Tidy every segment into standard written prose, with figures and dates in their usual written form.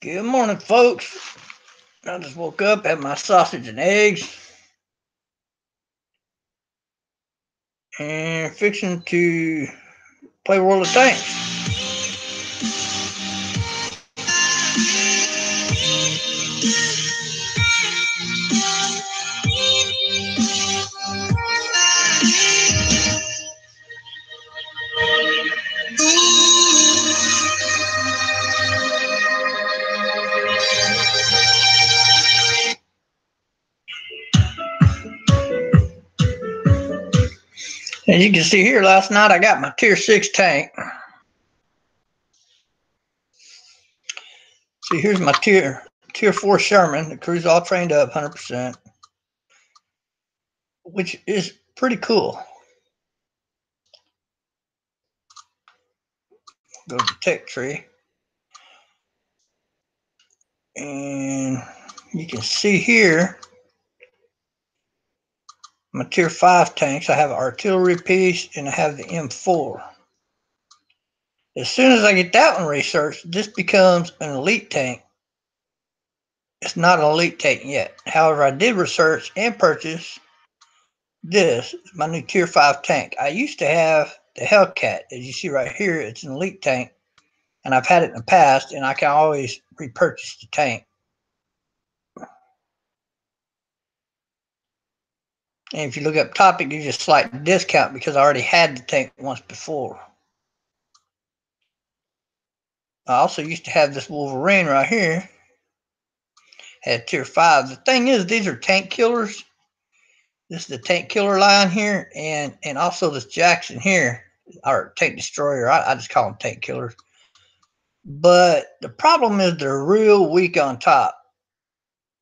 Good morning, folks. I just woke up, had my sausage and eggs, and fixing to play World of Tanks. As you can see here, last night I got my Tier 6 tank. See, here's my Tier 4 Sherman. The crew's all trained up 100%, which is pretty cool. Go to the tech tree. And you can see here my Tier 5 tanks. I have an artillery piece and I have the M4. As soon as I get that one researched, this becomes an elite tank. It's not an elite tank yet. However, I did research and purchase this, my new Tier 5 tank. I used to have the Hellcat. As you see right here, it's an elite tank, and I've had it in the past, and I can always repurchase the tank. And if you look up top, it gives you a slight discount because I already had the tank once before. I also used to have this Wolverine right here. Had Tier 5. The thing is, these are tank killers. This is the tank killer line here, and also this Jackson here, or tank destroyer. I just call them tank killers. But the problem is they're real weak on top.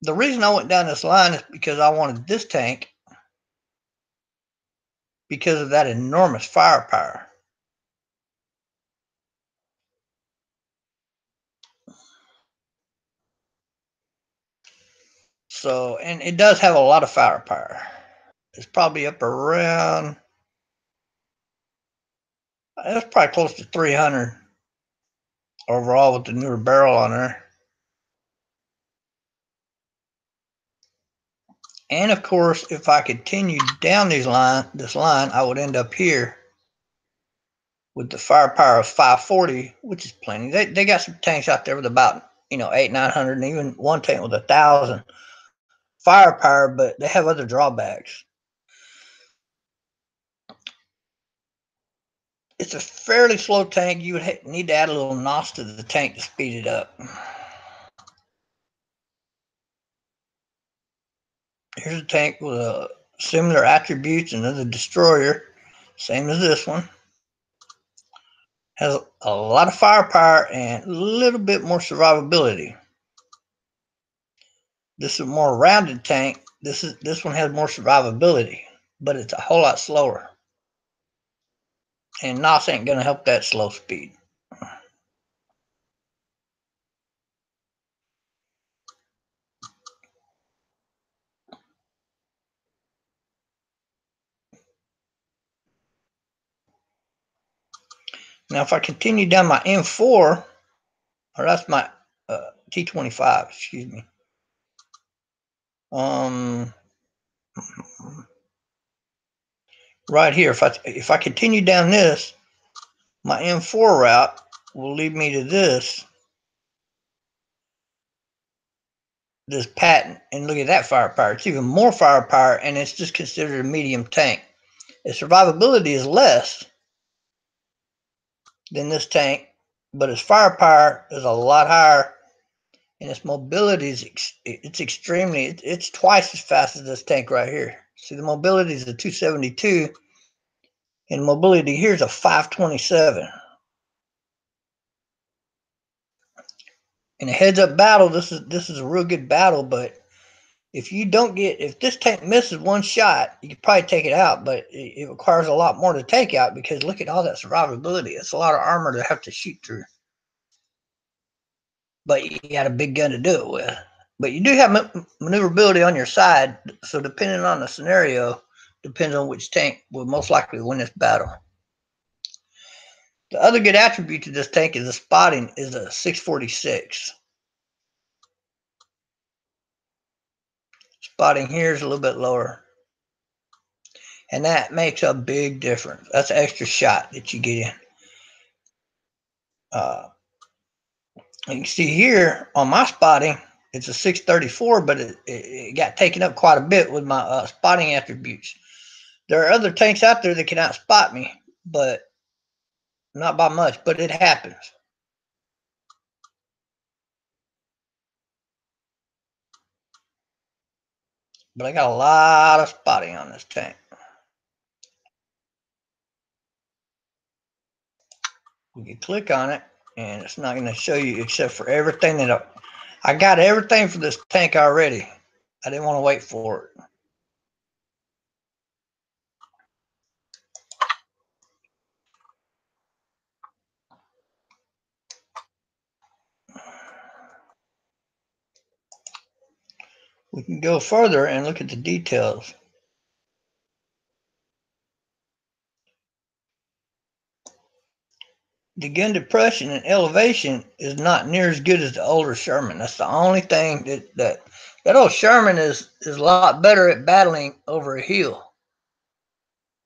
The reason I went down this line is because I wanted this tank because of that enormous firepower. So, and it does have a lot of firepower. It's probably up around, it's probably close to 300 overall with the newer barrel on there. And of course, if I continued down this line, I would end up here with the firepower of 540, which is plenty. They got some tanks out there with about 800-900, and even one tank with 1,000 firepower, but they have other drawbacks. It's a fairly slow tank. You would need to add a little NOS to the tank to speed it up. Here's a tank with similar attributes, another destroyer, same as this one. Has a lot of firepower and a little bit more survivability. This is a more rounded tank. This one has more survivability, but it's a whole lot slower. And NOS ain't gonna help that slow speed. Now, if I continue down my M4, or that's my T25, excuse me. Right here, if I continue down this, my M4 route will lead me to this patent, and look at that firepower. It's even more firepower, and it's just considered a medium tank. Its survivability is less than this tank, but its firepower is a lot higher, and its mobility is it's twice as fast as this tank right here. See, the mobility is a 272, and mobility here is a 527. In a heads-up battle, this is a real good battle, but if this tank misses one shot, you could probably take it out, but it requires a lot more to take out because look at all that survivability. It's a lot of armor to have to shoot through. But you got a big gun to do it with. But you do have maneuverability on your side, so depending on the scenario, depends on which tank will most likely win this battle. The other good attribute to this tank is the spotting is a 646. spotting here is a little bit lower. And that makes a big difference. That's an extra shot that you get in. You can see here on my spotting, it's a 634, but it got taken up quite a bit with my spotting attributes. There are other tanks out there that can outspot me, but not by much, but it happens. But I got a lot of spotting on this tank. You can click on it, and it's not going to show you except for everything that I got everything for this tank already. I didn't want to wait for it. We can go further and look at the details. The gun depression and elevation is not near as good as the older Sherman. That's the only thing that old Sherman is a lot better at battling over a hill.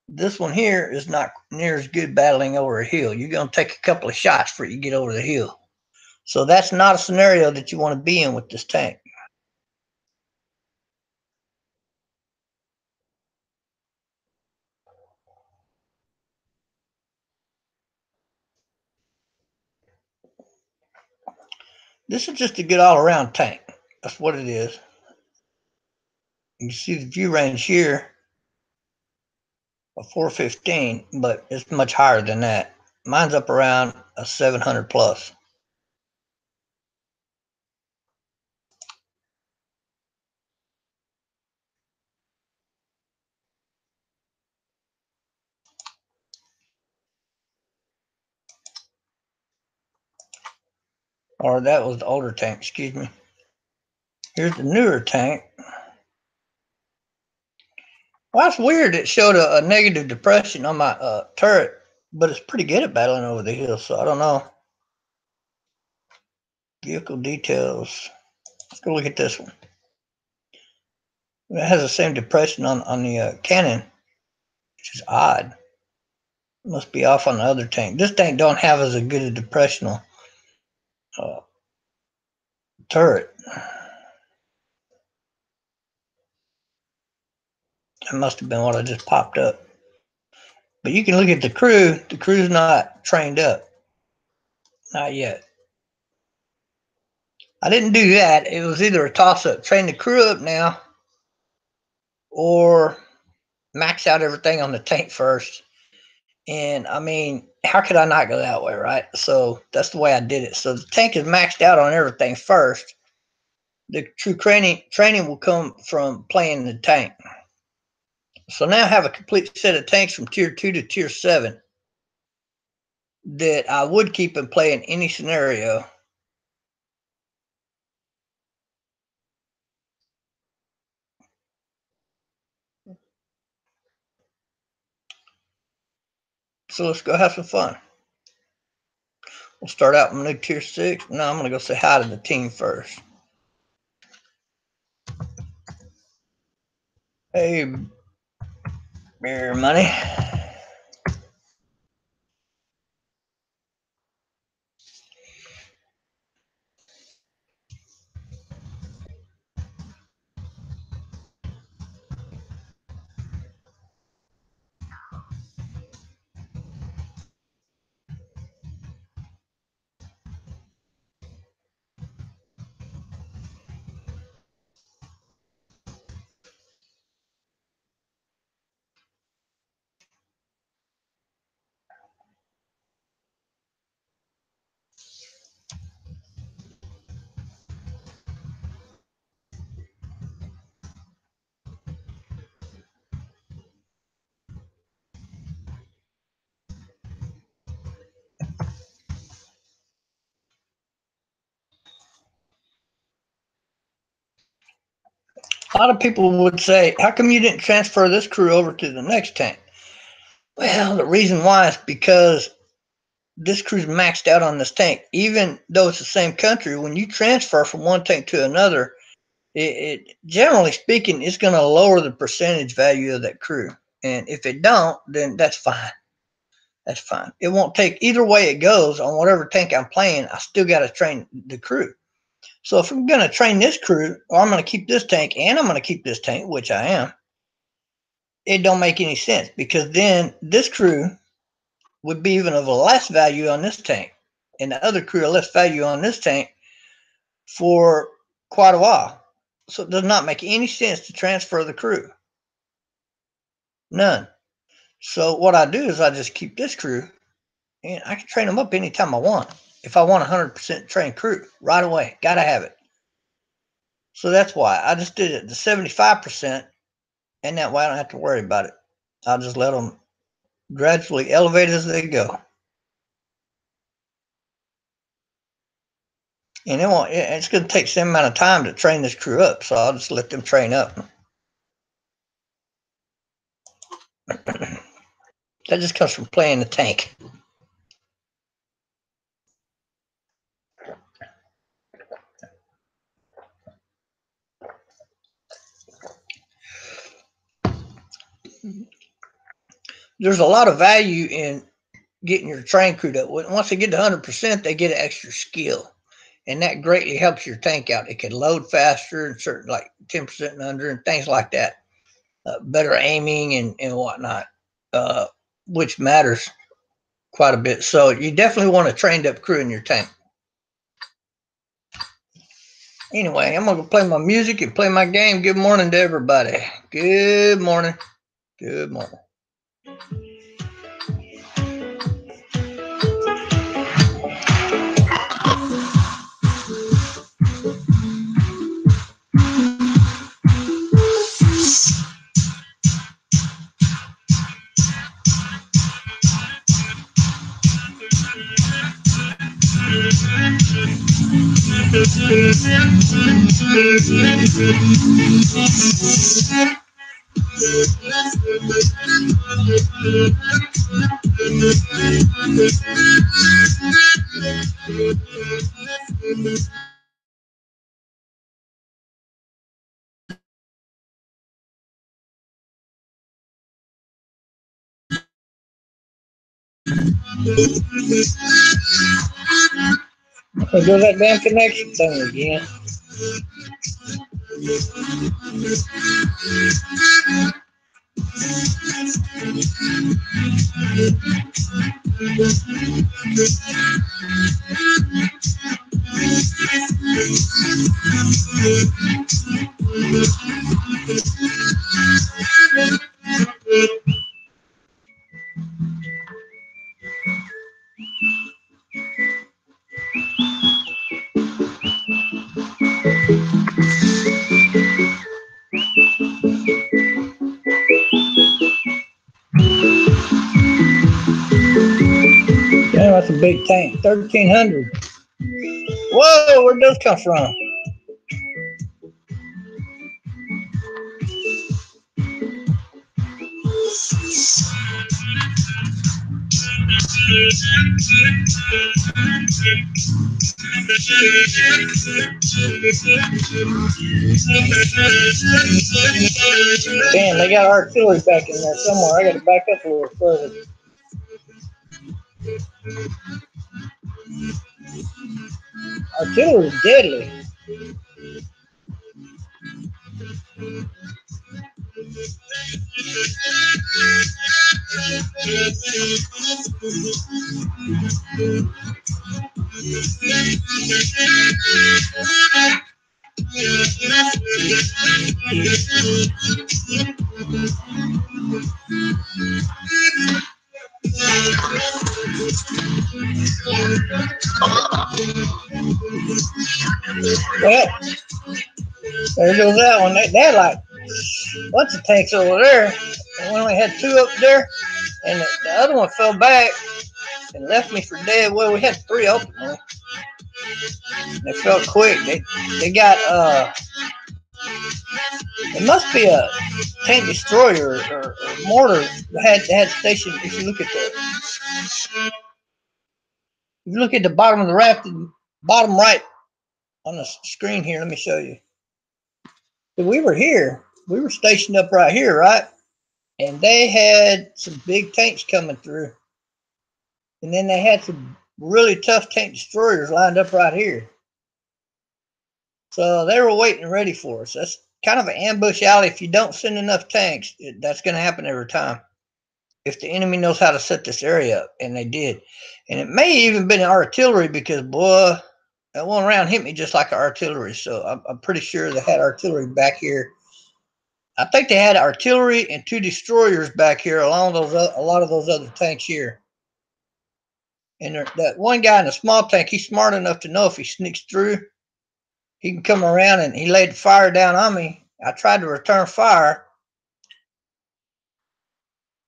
This one here is not near as good battling over a hill. You're going to take a couple of shots before you get over the hill. So that's not a scenario that you want to be in with this tank. This is just a good all-around tank. That's what it is. You see the view range here of 415, but it's much higher than that. Mine's up around a 700 plus. Or that was the older tank, excuse me. Here's the newer tank. Well, that's weird. It showed a negative depression on my turret, but it's pretty good at battling over the hill, so I don't know. Vehicle details. Let's go look at this one. It has the same depression on the cannon, which is odd. It must be off on the other tank. This tank don't have as good a depressional turret. That must have been what I just popped up. But you can look at the crew. The crew's not trained up. Not yet. I didn't do that. It was either a toss-up. Train the crew up now or max out everything on the tank first. And I mean, how could I not go that way, right? So that's the way I did it. So the tank is maxed out on everything first. The true training will come from playing the tank. So now I have a complete set of tanks from tier 2 to tier 7 that I would keep and play in any scenario. So let's go have some fun. We'll start out with new tier 6. Now I'm going to go say hi to the team first. Hey, Beer Money. A lot of people would say, how come you didn't transfer this crew over to the next tank? Well, the reason why is because this crew's maxed out on this tank. Even though it's the same country, when you transfer from one tank to another, it generally speaking, it's going to lower the percentage value of that crew. And if it don't, then that's fine. That's fine. It won't take either way it goes on whatever tank I'm playing. I still got to train the crew. So if I'm going to train this crew, or I'm going to keep this tank and I'm going to keep this tank, which I am, it don't make any sense, because then this crew would be even of a less value on this tank, and the other crew of less value on this tank for quite a while. So it does not make any sense to transfer the crew. None. So what I do is I just keep this crew, and I can train them up anytime I want. If I want 100% trained crew right away, gotta have it. So that's why I just did it to 75%, and that way I don't have to worry about it. I'll just let them gradually elevate as they go. And it won't, it's going to take some amount of time to train this crew up, so I'll just let them train up. That just comes from playing the tank. There's a lot of value in getting your train crewed up. Once they get to 100%, they get an extra skill, and that greatly helps your tank out. It can load faster and certain, like 10% and under, and things like that. Better aiming and whatnot, which matters quite a bit. So you definitely want a trained up crew in your tank. Anyway, I'm going to play my music and play my game. Good morning to everybody. Good morning. Good morning. There goes that damn connection thing again. Yeah, that's a big tank. 1,300. Whoa, where'd those come from? Damn, they got artillery back in there somewhere. I got to back up a little further. Artillery is deadly. Well, there goes that one. They had like a bunch of tanks over there. And we only had two up there, and the other one fell back and left me for dead. Well, we had three open there. They fell quick. They got it must be a tank destroyer or mortar that had stationed. If you look at the bottom of the raft, bottom right on the screen here, let me show you. So we were here. We were stationed up right here, right? And they had some big tanks coming through. And then they had some really tough tank destroyers lined up right here. So they were waiting and ready for us. That's kind of an ambush alley. If you don't send enough tanks, that's going to happen every time. If the enemy knows how to set this area up, and they did. And it may even been artillery because, boy, that one round hit me just like artillery. So I'm pretty sure they had artillery back here. I think they had artillery and 2 destroyers back here along those a lot of those other tanks here. And that one guy in the small tank, he's smart enough to know if he sneaks through, he can come around, and he laid fire down on me. I tried to return fire,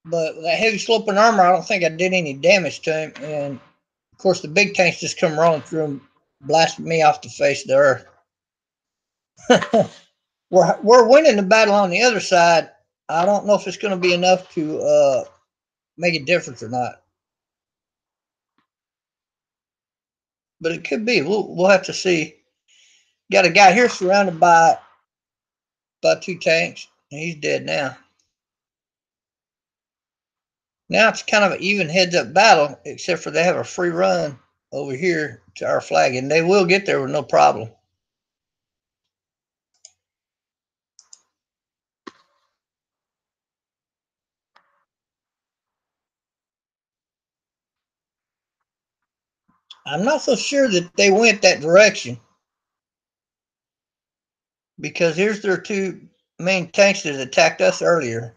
but with that heavy sloping armor, I don't think I did any damage to him. And of course, the big tanks just come rolling through and blasted me off the face of the earth. we're winning the battle on the other side. I don't know if it's going to be enough to make a difference or not, but it could be. We'll have to see. Got a guy here surrounded by 2 tanks, and he's dead now. Now it's kind of an even heads-up battle, except for they have a free run over here to our flag, and they will get there with no problem. I'm not so sure that they went that direction, because here's their 2 main tanks that attacked us earlier,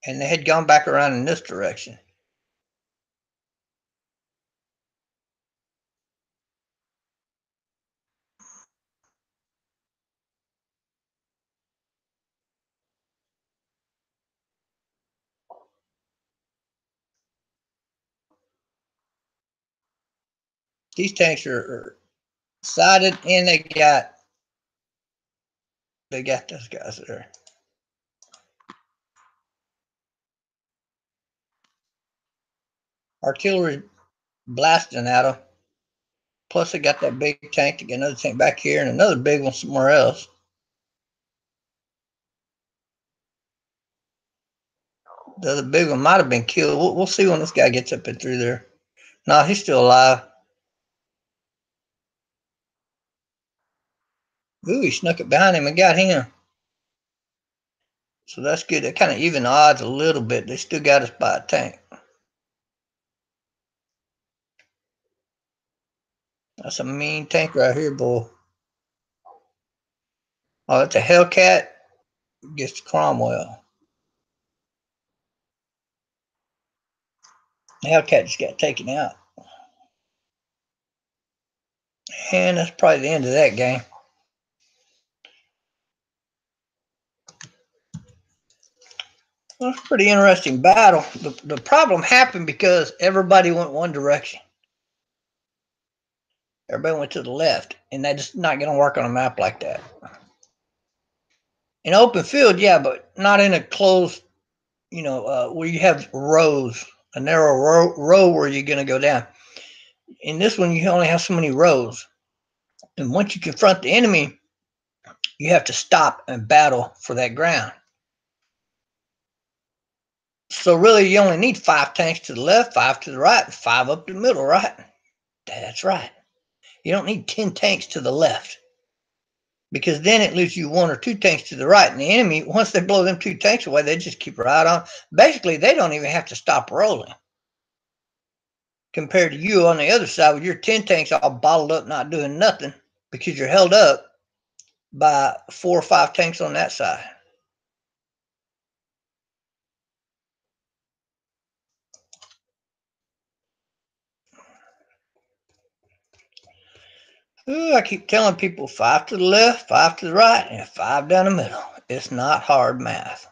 and they had gone back around in this direction. These tanks are sided, and they got those guys there. Artillery blasting at them. Plus, they got that big tank. They got another tank back here and another big one somewhere else. The other big one might have been killed. We'll see when this guy gets up and through there. No, he's still alive. Ooh, he snuck it behind him and got him. So that's good. That kind of even the odds a little bit. They still got us by a tank. That's a mean tank right here, boy. Oh, that's a Hellcat. Gets to Cromwell. The Hellcat just got taken out. And that's probably the end of that game. Well, it's a pretty interesting battle. The problem happened because everybody went one direction. Everybody went to the left, and that's just not going to work on a map like that. In open field, yeah, but not in a closed, where you have rows, a narrow row where you're going to go down. In this one, you only have so many rows. And once you confront the enemy, you have to stop and battle for that ground. So really, you only need 5 tanks to the left, 5 to the right, and 5 up the middle, right? That's right. You don't need 10 tanks to the left, because then it leaves you 1 or 2 tanks to the right. And the enemy, once they blow them 2 tanks away, they just keep right on. Basically, they don't even have to stop rolling, compared to you on the other side with your 10 tanks all bottled up, not doing nothing, because you're held up by 4 or 5 tanks on that side. Ooh, I keep telling people 5 to the left, 5 to the right, and 5 down the middle. It's not hard math.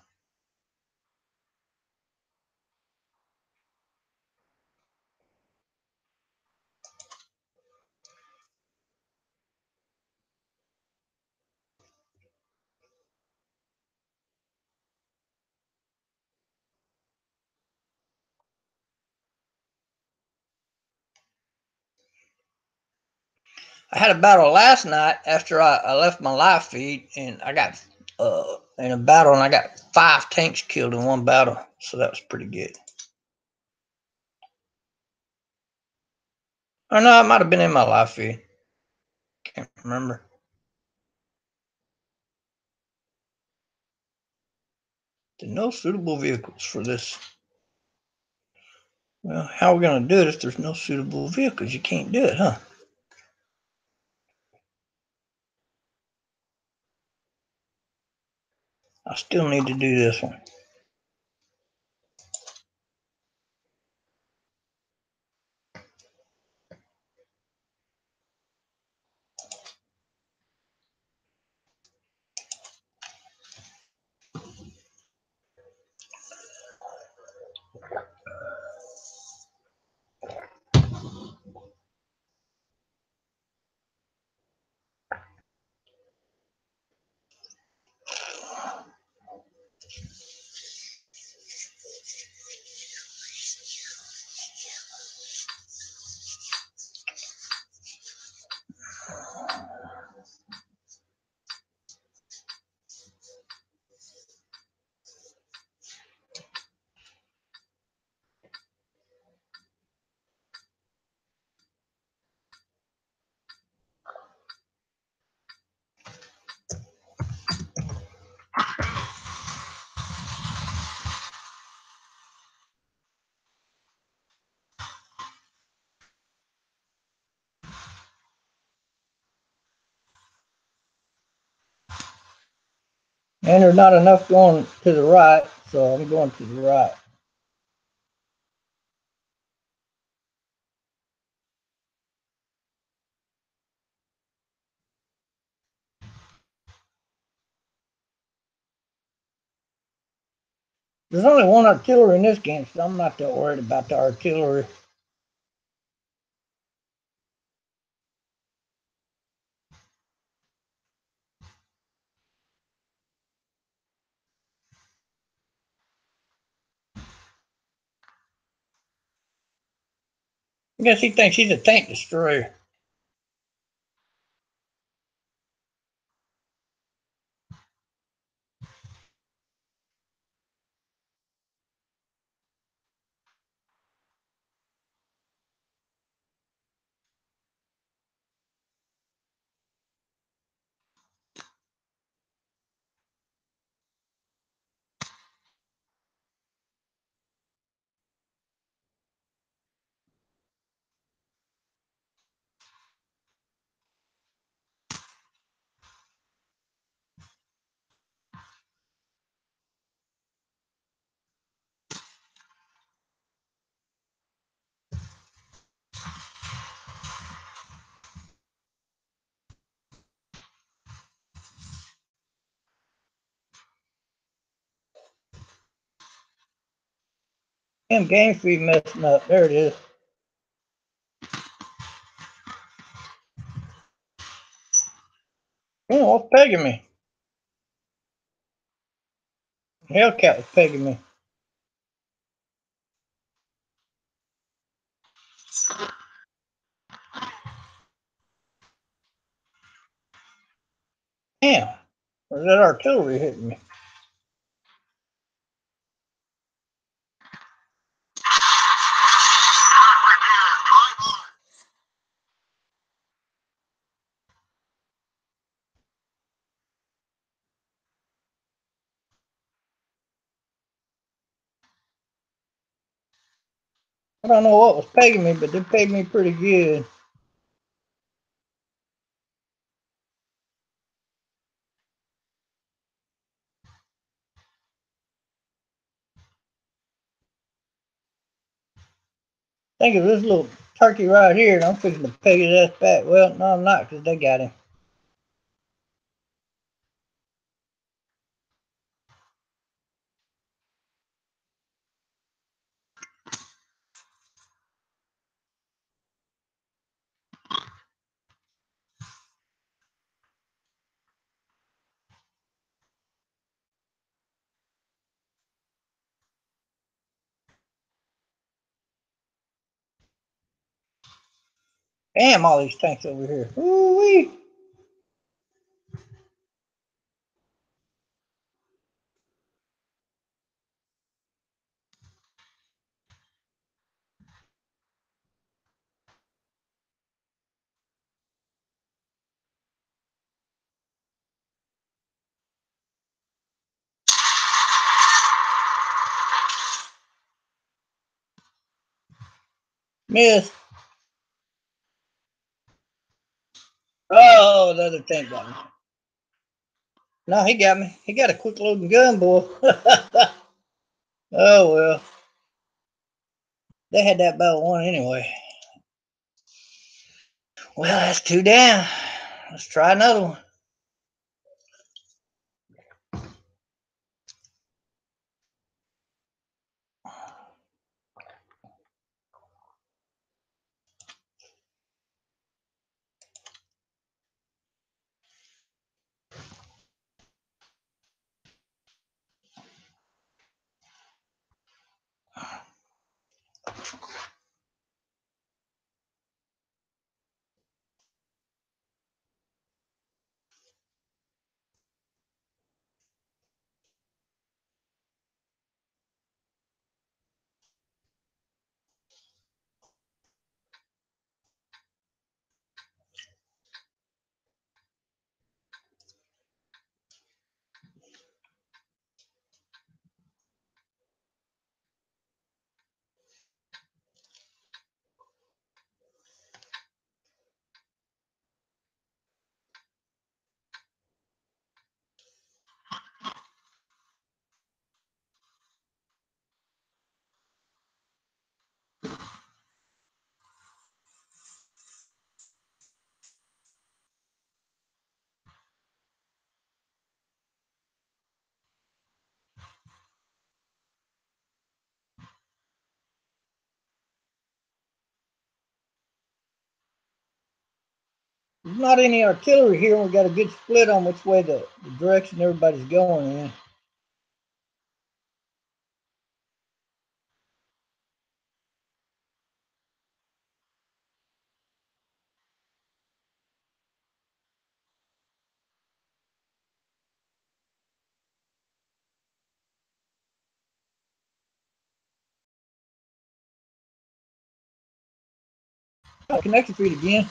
I had a battle last night after I left my live feed, and I got in a battle, and I got 5 tanks killed in one battle, so that was pretty good. Or no, it might have been in my live feed. Can't remember. There are no suitable vehicles for this. Well, how are we going to do it if there's no suitable vehicles? You can't do it, huh? I still need to do this one. And there's not enough going to the right, so I'm going to the right. There's only one artillery in this game, so I'm not that worried about the artillery. I guess he thinks he's a tank destroyer. Damn game feed messing up. There it is. Oh, what's pegging me? Hellcat was pegging me. Damn. Or is that artillery hitting me? I don't know what was pegging me, but they pegged me pretty good. Think of this little turkey right here, and I'm fixing to peg his ass back. Well, no, I'm not, because they got him. Damn, all these tanks over here. Woo-wee. Miss. Oh, the other tank got me. No, he got me. He got a quick loading gun, boy. Oh, well. They had that about one anyway. Well, that's two down. Let's try another one. There's not any artillery here, and we got a good split on which way the direction everybody's going in. Connected feed again.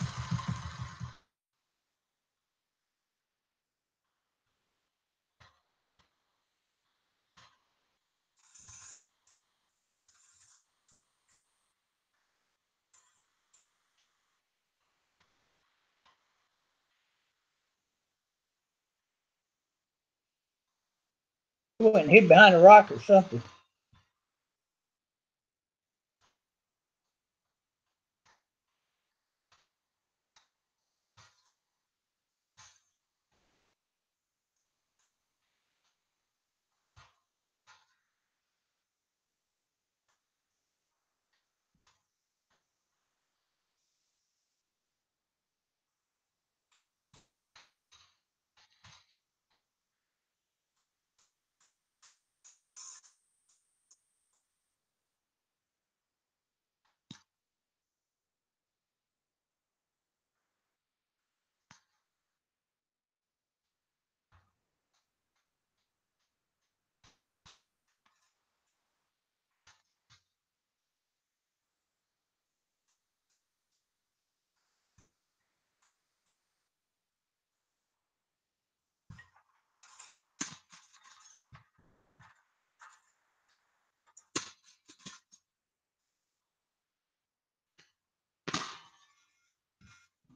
He went and hid behind a rock or something.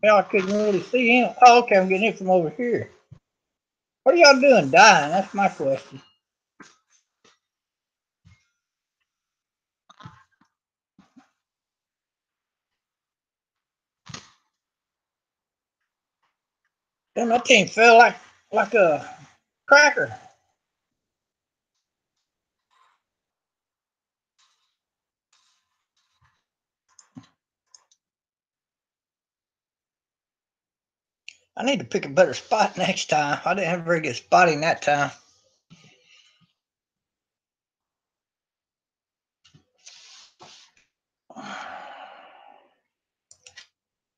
Well, I couldn't really see him. Oh, okay, I'm getting it from over here. What are y'all doing dying? That's my question. Damn, that thing fell like a cracker. I need to pick a better spot next time. I didn't have a very good spotting that time.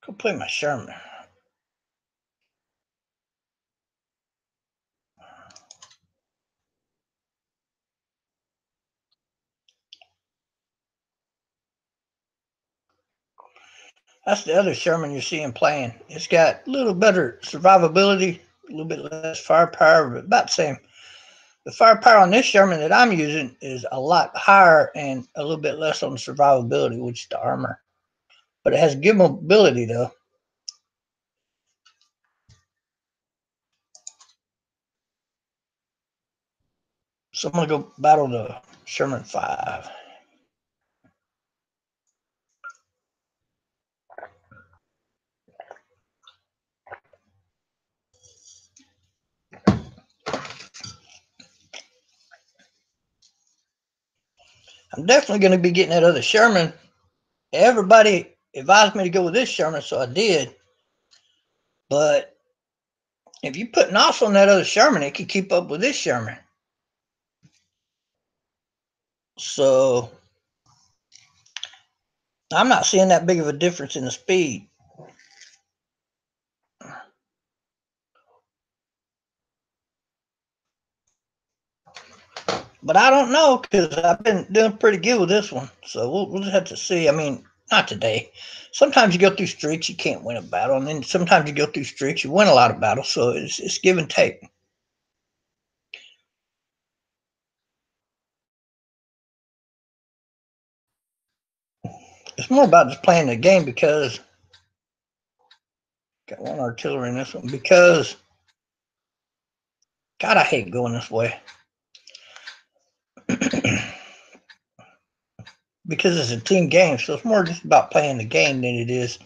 Go play my Sherman. That's the other Sherman you see him playing. It's got a little better survivability, a little bit less firepower, but about the same. The firepower on this Sherman that I'm using is a lot higher and a little bit less on the survivability, which is the armor. but it has good mobility though. So I'm gonna go battle the Sherman 5. I'm definitely gonna be getting that other Sherman. Everybody advised me to go with this Sherman, so I did. But if you put NOS on that other Sherman, it can keep up with this Sherman. So I'm not seeing that big of a difference in the speed. But I don't know because I've been doing pretty good with this one. So we'll just have to see. I mean, not today. Sometimes you go through streaks, you can't win a battle. And then sometimes you go through streaks, you win a lot of battles. So it's give and take. It's more about just playing the game because got one artillery in this one because God, I hate going this way. Because it's a team game, so it's more just about playing the game than it is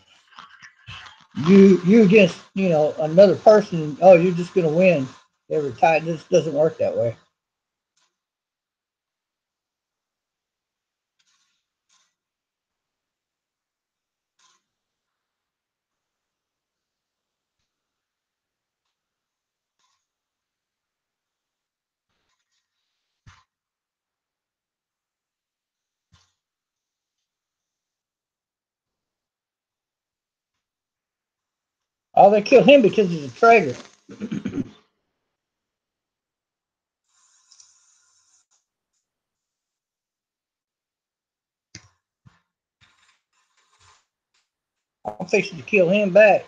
you against another person. Oh, you're just gonna win every time. This doesn't work that way. Oh, they killed him because he's a traitor. I'm fixing to kill him back.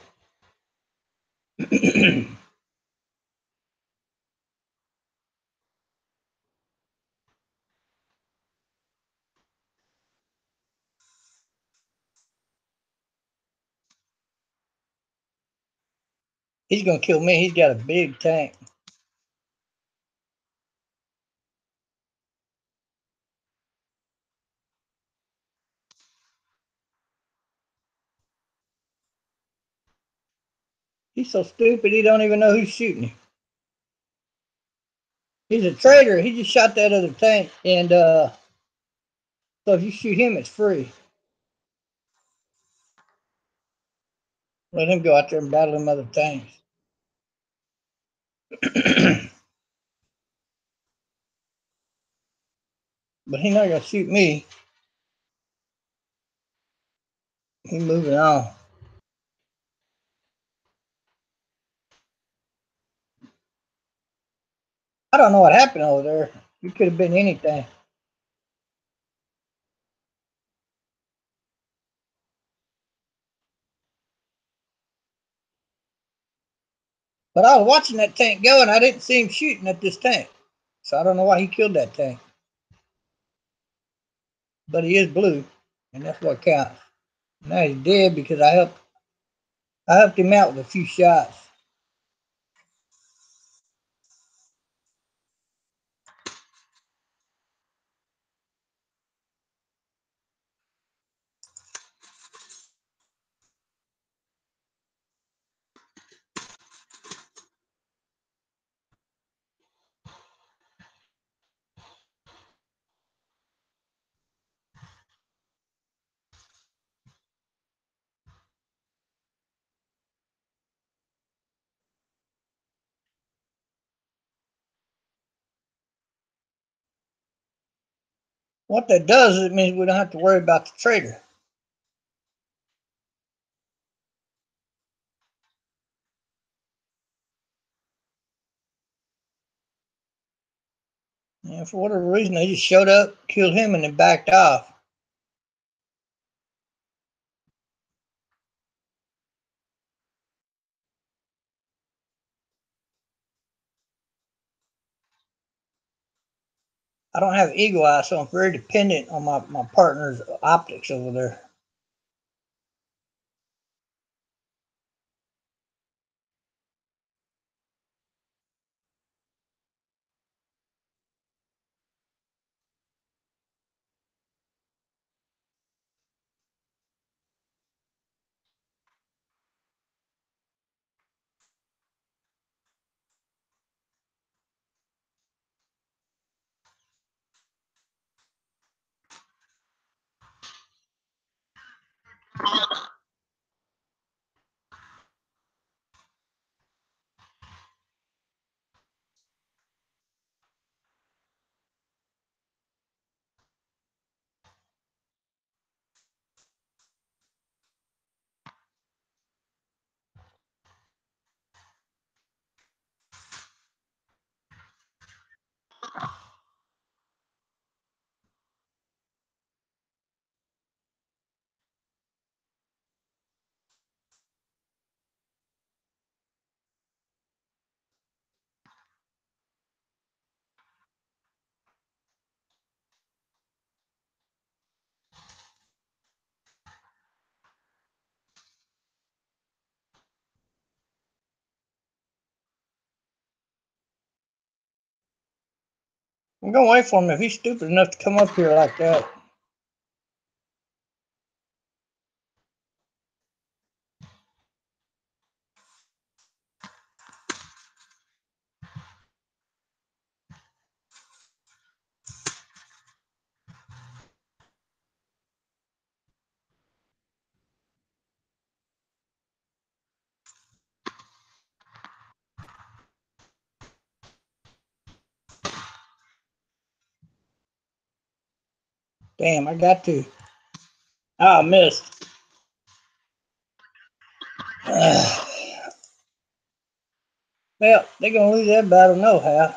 He's gonna kill me. He's got a big tank. He's so stupid. He don't even know who's shooting him. He's a traitor. He just shot that other tank, and so if you shoot him, it's free. Let him go out there and battle them other tanks. But he's not gonna shoot me. He's moving on. I don't know what happened over there. It could have been anything. But I was watching that tank go, and I didn't see him shooting at this tank. So I don't know why he killed that tank. But he is blue, and that's what counts. Now he's dead because I helped him out with a few shots. What that does is it means we don't have to worry about the traitor. And for whatever reason, they just showed up, killed him, and then backed off. I don't have eagle eye, so I'm very dependent on my partner's optics over there. I'm gonna wait for him if he's stupid enough to come up here like that. Damn, I got to. Oh, I missed. Well, they're gonna lose that battle no how.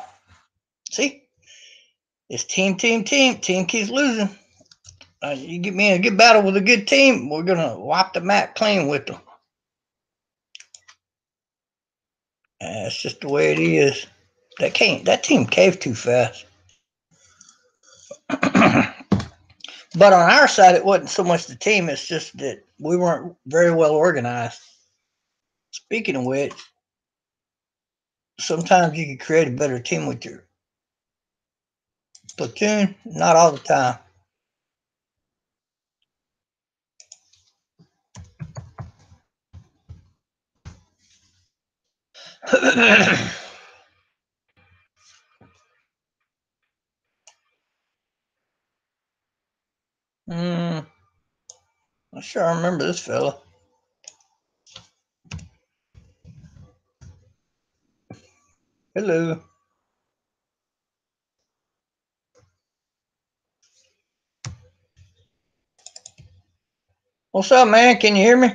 See? It's team, team, team. Team keeps losing. You get me in a good battle with a good team, we're gonna wipe the map clean with them. That's just the way it is. That team caved too fast. But on our side, it wasn't so much the team, it's just that we weren't very well organized. Speaking of which, sometimes you can create a better team with your platoon, not all the time. mm, I sure remember this fella. Hello. What's up, man? Can you hear me?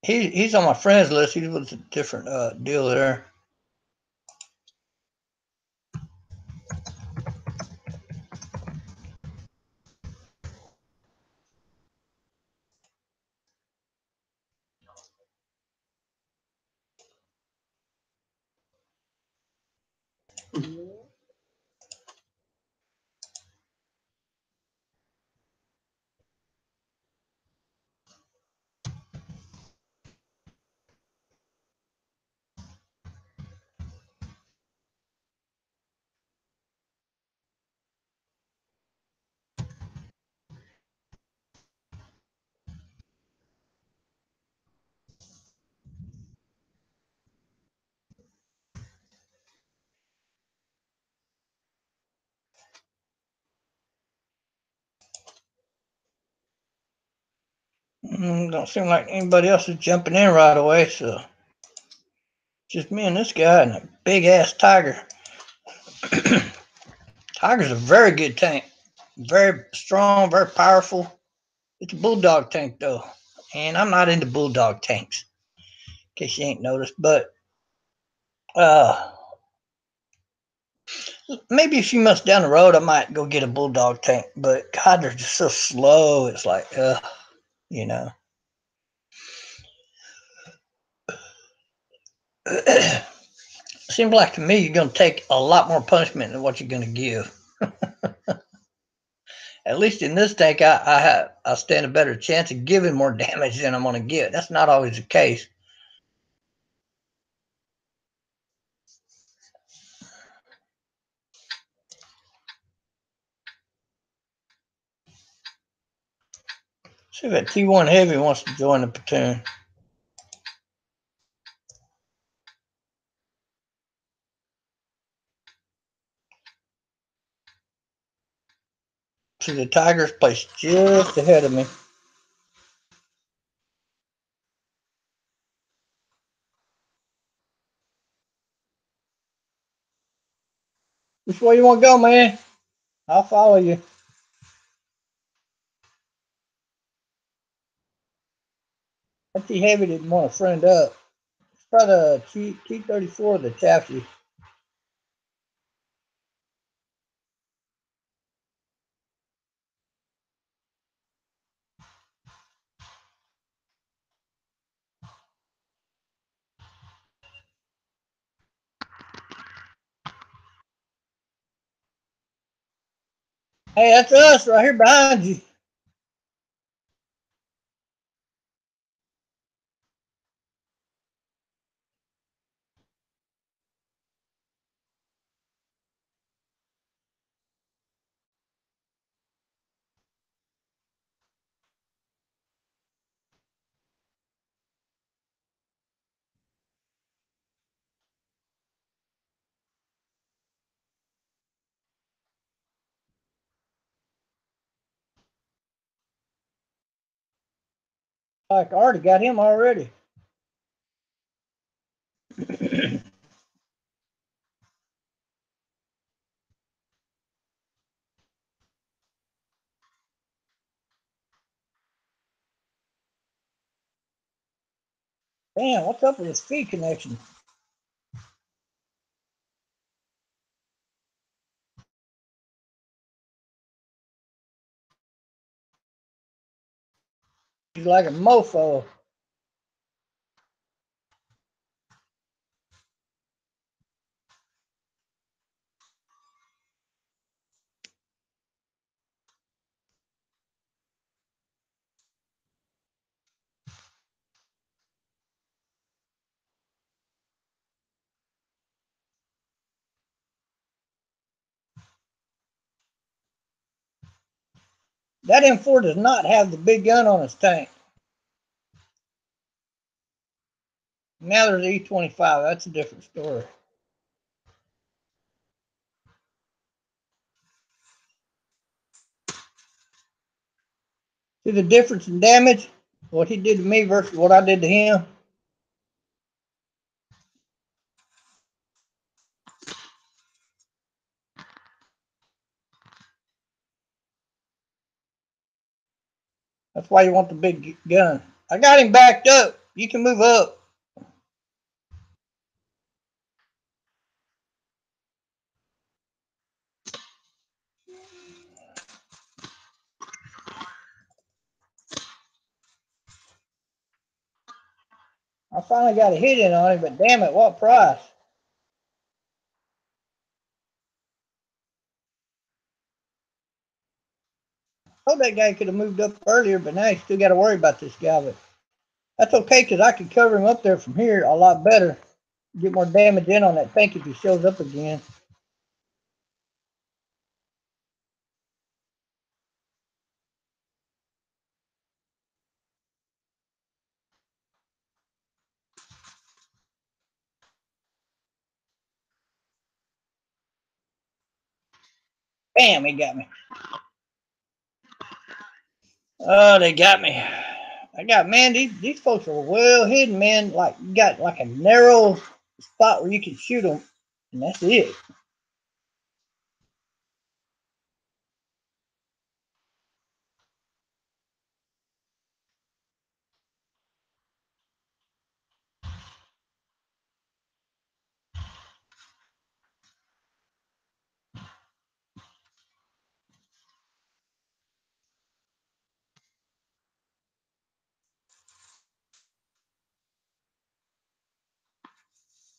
He's on my friends list. He was a different deal there. Don't seem like anybody else is jumping in right away, so just me and this guy and a big ass tiger. Tiger's a very good tank. Very strong, very powerful. It's a bulldog tank though. And I'm not into bulldog tanks, in case you ain't noticed. But uh maybe a few months down the road I might go get a bulldog tank. But God, they're just so slow. It's like you know. Seems like to me you're gonna take a lot more punishment than what you're gonna give. At least in this tank, I stand a better chance of giving more damage than I'm going to get. That's not always the case. See if that T1 Heavy wants to join the platoon. See, the Tiger's placed just ahead of me. Which way you want to go, man? I'll follow you. That T Heavy didn't want to friend up. Let's try the T-34, the chassis. Hey, that's us right here behind you. Like I already got him already. Damn, what's up with this feed connection? He's like a mofo. That M4 does not have the big gun on its tank. Now there's the E25. That's a different story. See the difference in damage? What he did to me versus what I did to him? That's why you want the big gun. I got him backed up. You can move up. I finally got a hit in on him, but damn it, what price? Oh, that guy could have moved up earlier, but now you still got to worry about this guy. But that's okay because I can cover him up there from here a lot better. Get more damage in on that tank if he shows up again. Bam, he got me. Oh, they got me. I got, man, these folks are well hidden, man. Like, you got like a narrow spot where you can shoot them, and that's it.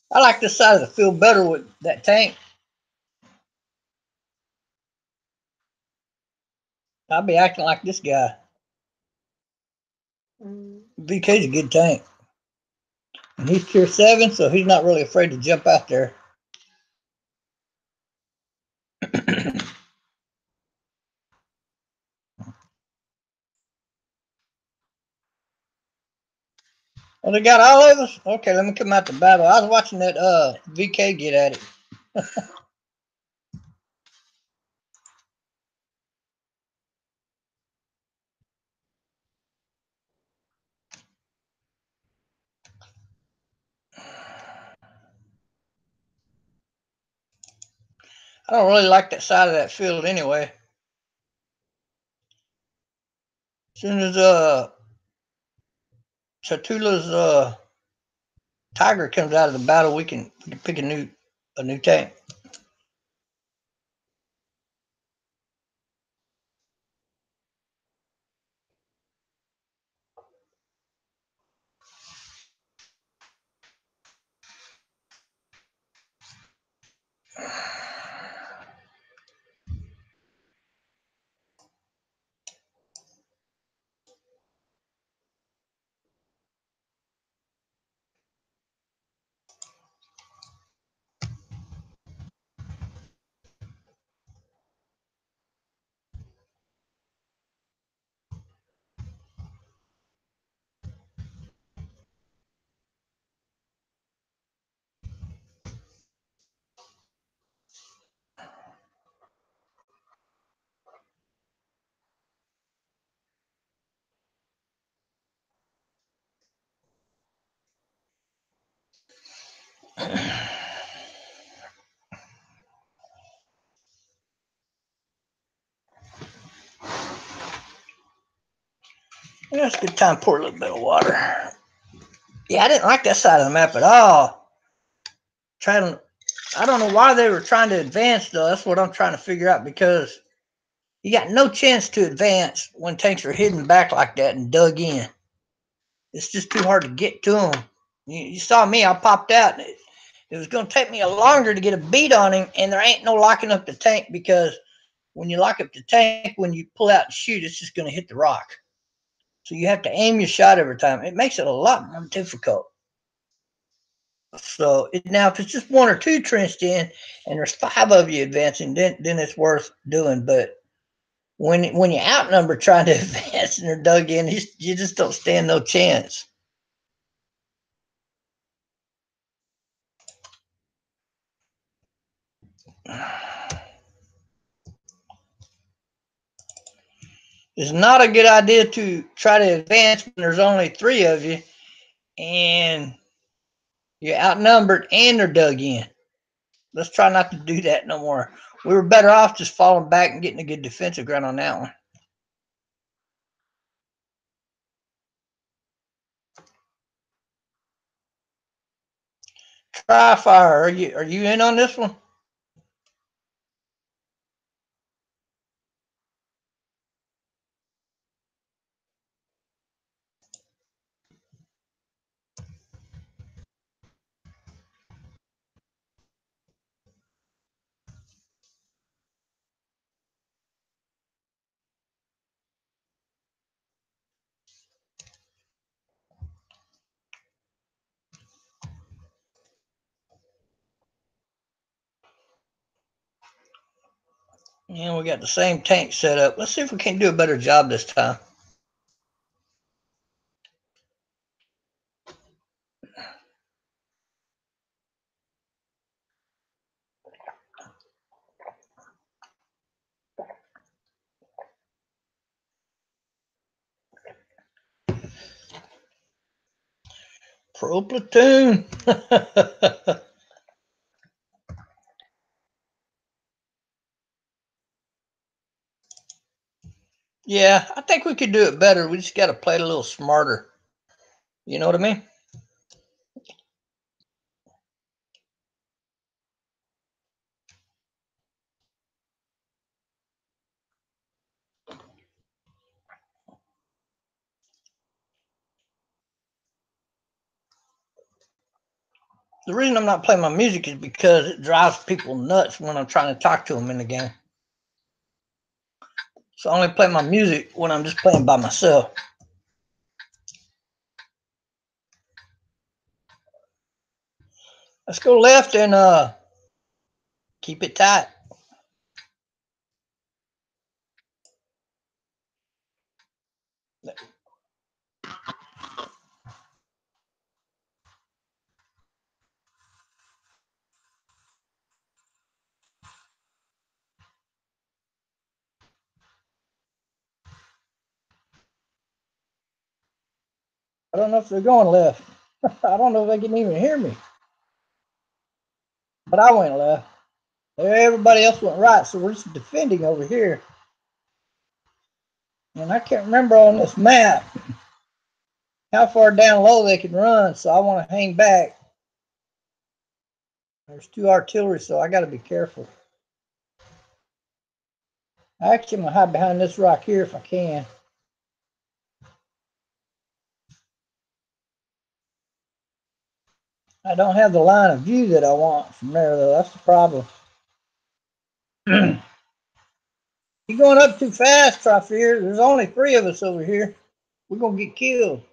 I like this side of the field better with that tank. I'll be acting like this guy. VK's a good tank. And he's tier 7, so he's not really afraid to jump out there. Oh, they got all of us? Okay, let me come out to battle. I was watching that VK get at it. I don't really like that side of that field anyway. As soon as Chatula's Tiger comes out of the battle, we can pick a new tank. It's a good time to pour a little bit of water. Yeah, I didn't like that side of the map at all. I don't know why they were trying to advance though. That's what I'm trying to figure out, because you got no chance to advance when tanks are hidden back like that and dug in. It's just too hard to get to them. You saw me, I popped out. It was going to take me a longer to get a beat on him, and there ain't no locking up the tank, because when you lock up the tank, when you pull out and shoot, it's just going to hit the rock. So you have to aim your shot every time. It makes it a lot more difficult. So now, if it's just one or two trenched in, and there's 5 of you advancing, then it's worth doing. But when you outnumber trying to advance and they're dug in, you just don't stand no chance. It's not a good idea to try to advance when there's only 3 of you and you're outnumbered and they're dug in. Let's try not to do that no more. We were better off just falling back and getting a good defensive ground on that one. Try fire. Are you in on this one? Yeah, we got the same tank set up. Let's see if we can do a better job this time. Pro platoon. Yeah, I think we could do it better. We just got to play it a little smarter. You know what I mean? The reason I'm not playing my music is because it drives people nuts when I'm trying to talk to them in the game. So I only play my music when I'm just playing by myself. Let's go left and keep it tight. I don't know if they're going left. I don't know if they can even hear me. But I went left. Everybody else went right, so we're just defending over here. And I can't remember on this map how far down low they can run, so I want to hang back. There's 2 artillery, so I got to be careful. Actually, I'm going to hide behind this rock here if I can. I don't have the line of view that I want from there, though. That's the problem. You're going up too fast, Trifear. There's only 3 of us over here. We're going to get killed.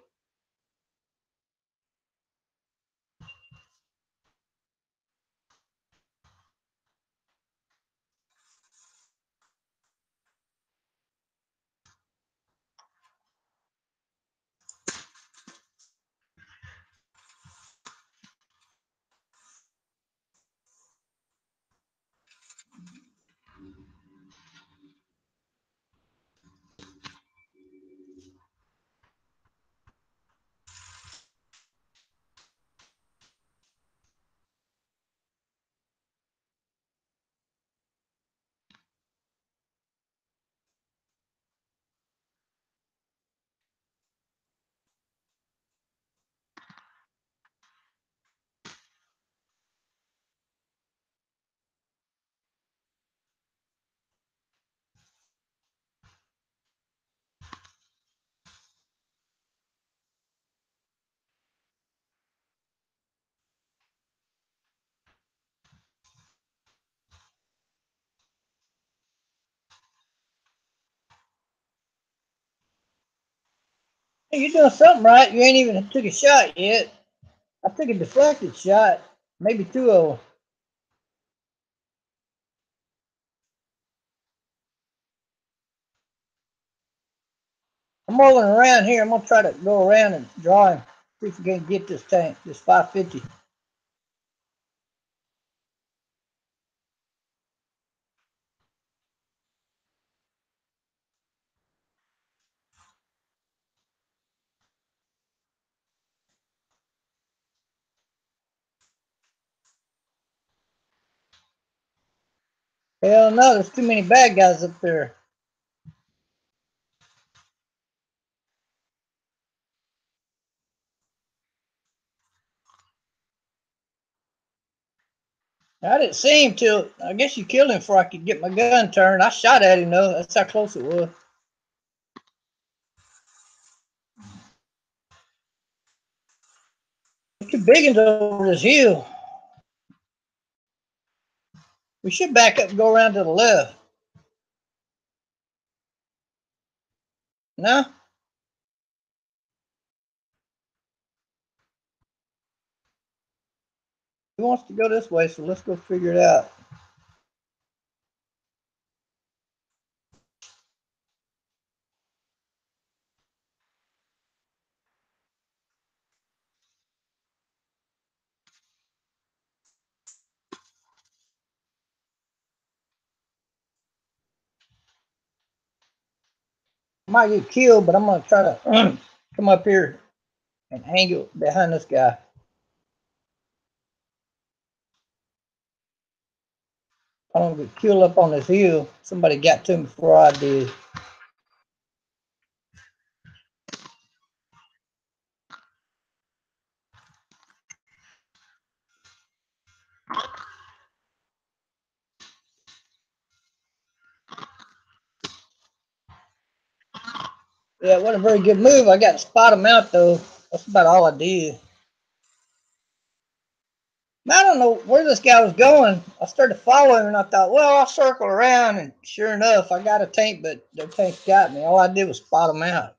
Hey, you're doing something right. You ain't even took a shot yet. I took a deflected shot, maybe two of them. I'm rolling around here. I'm gonna try to go around and draw him. See if we can get this tank, this 550. Hell no, there's too many bad guys up there. I didn't see him till I guess you killed him before I could get my gun turned. I shot at him though. That's how close it was. Too big over this hill. We should back up and go around to the left. No? He wants to go this way, so let's go figure it out. I might get killed, but I'm gonna try to come up here and angle behind this guy. I don't get killed up on this hill. Somebody got to me before I did. Yeah, it wasn't a very good move. I got to spot him out though. That's about all I did. I don't know where this guy was going. I started following him and I thought, well, I'll circle around. And sure enough, I got a tank, but the tank got me. All I did was spot him out.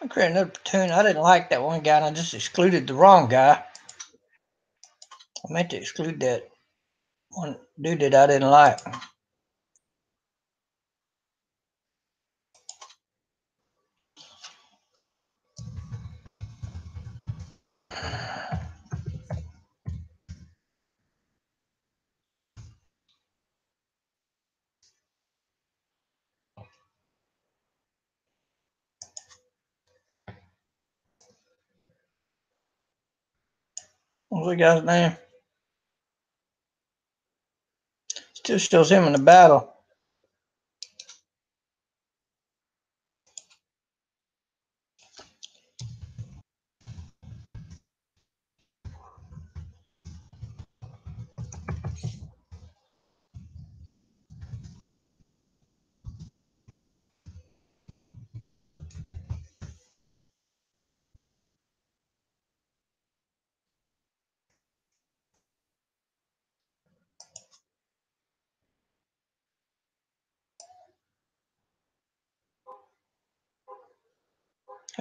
I created another platoon. I didn't like that one guy, and I just excluded the wrong guy. I meant to exclude that one dude that I didn't like. What's the guy's name? Still shows him in the battle.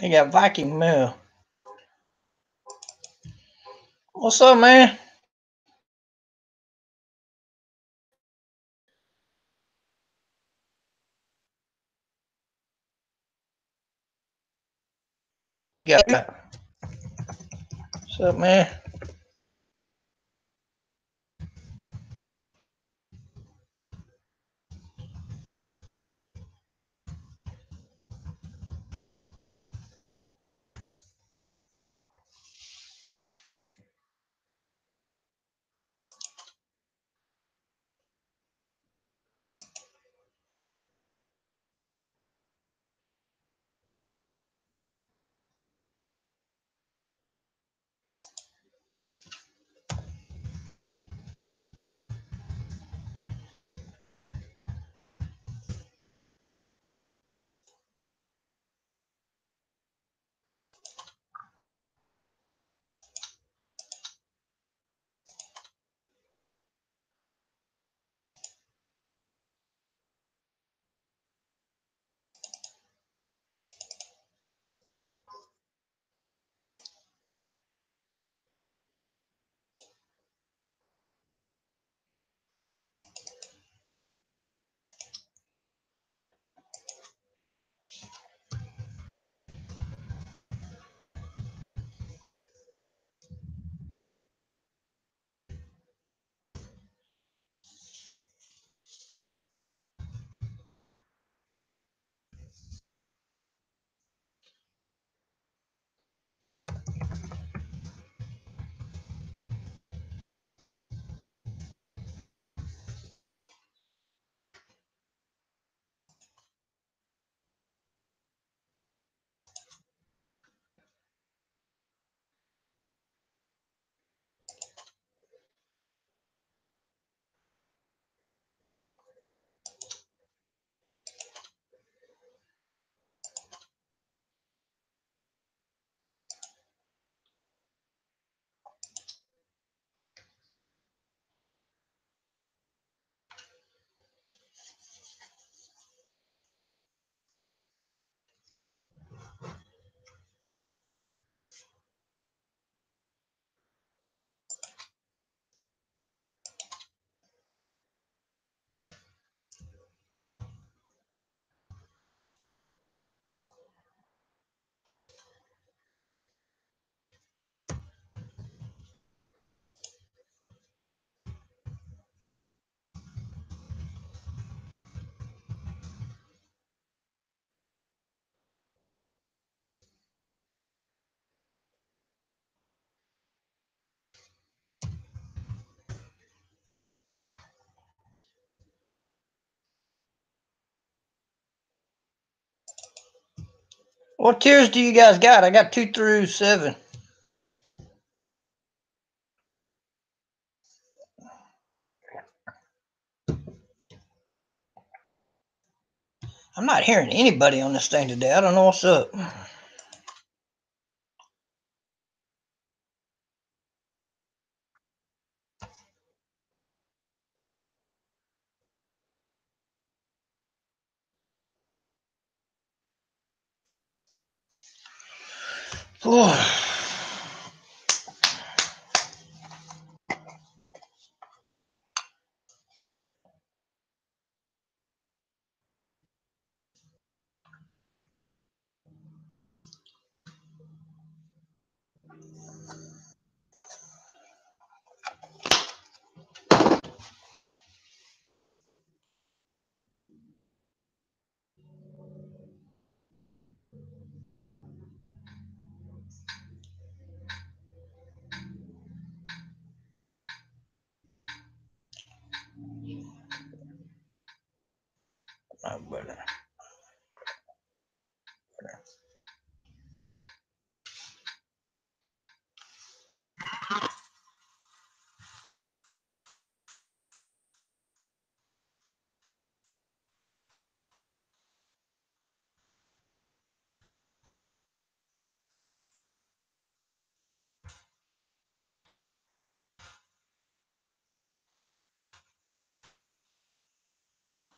He got Viking Mill. What's up, man? Got What's up, man? What tiers do you guys got? I got 2 through 7. I'm not hearing anybody on this thing today. I don't know what's up.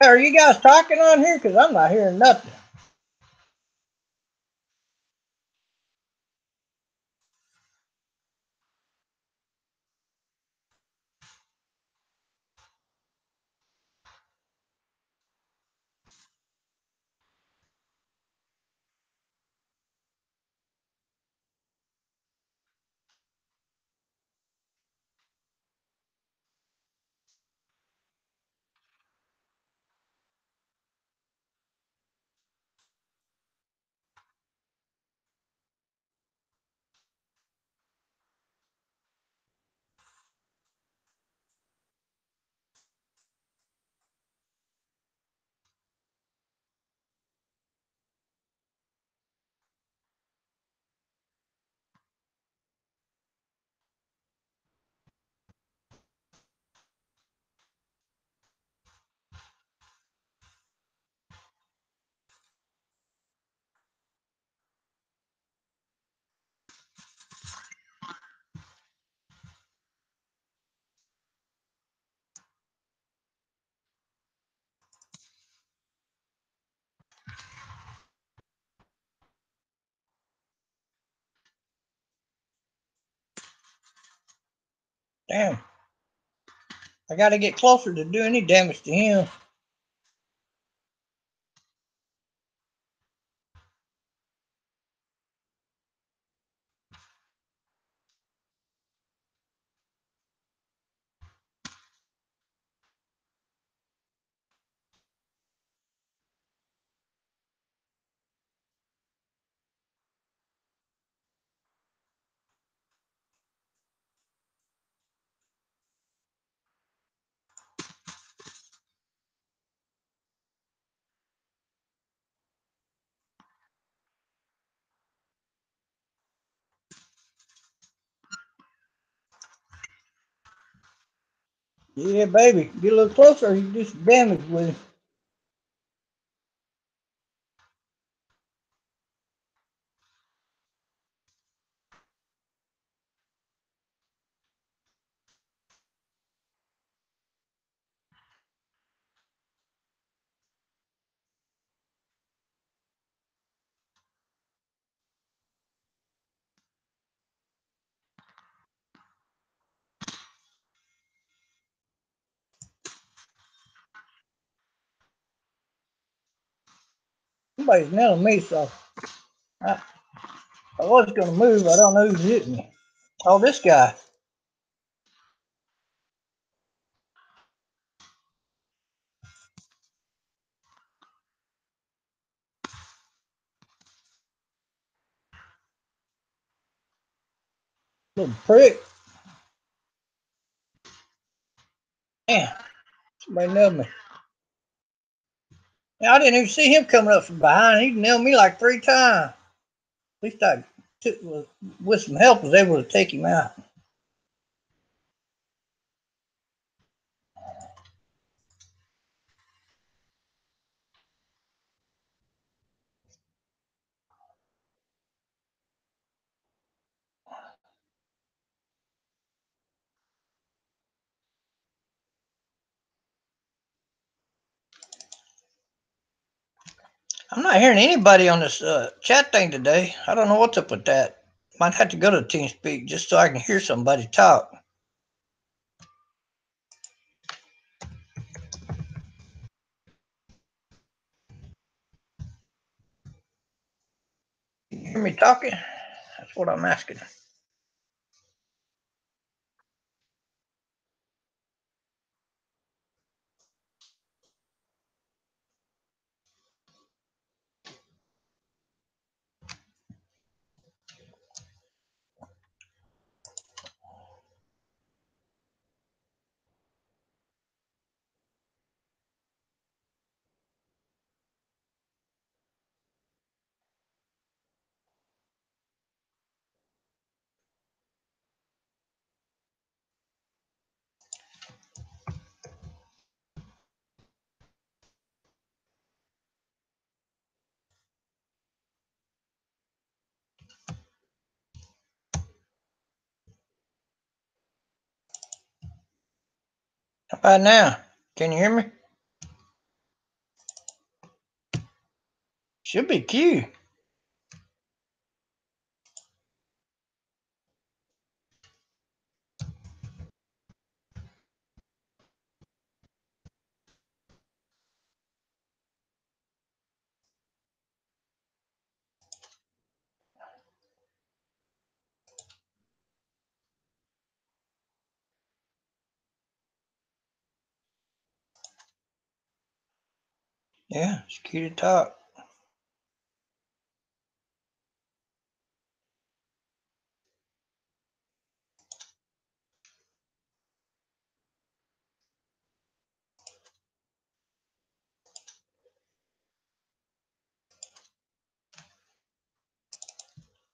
Are you guys talking on here? Because I'm not hearing nothing. Damn. I got to get closer to do any damage to him. Yeah, baby. Get a little closer. You can do some damage with him. Somebody's nailing me, so I, I was going to move. I don't know who's hitting me. Oh, this guy. Little prick. Damn. Somebody nailed me. Yeah, I didn't even see him coming up from behind. He nailed me like 3 times. least I took, with some help, was able to take him out. I'm not hearing anybody on this chat thing today. I don't know what's up with that. Might have to go to TeamSpeak just so I can hear somebody talk. Can you hear me talking? That's what I'm asking. How about now? Can you hear me? Should be Q. Yeah, it's Q to talk.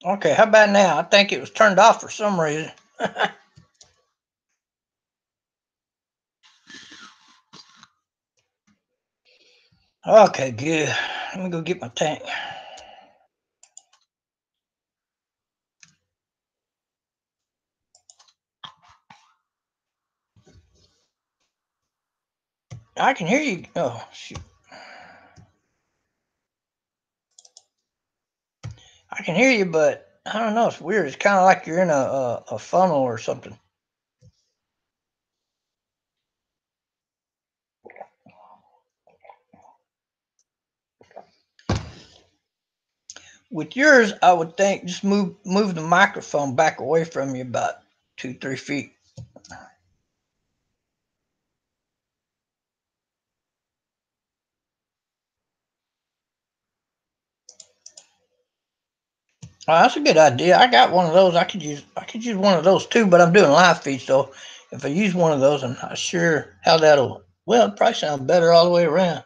Okay, how about now? I think it was turned off for some reason. Okay, good. Let me go get my tank. I can hear you. Oh, shoot. I can hear you, but I don't know. It's weird. It's kind of like you're in a funnel or something. With yours, I would think just move the microphone back away from you about 2-3 feet. Oh, that's a good idea. I got one of those. I could use one of those too, but I'm doing live feed, so if I use one of those, I'm not sure how that'll. Well, it probably sound better all the way around.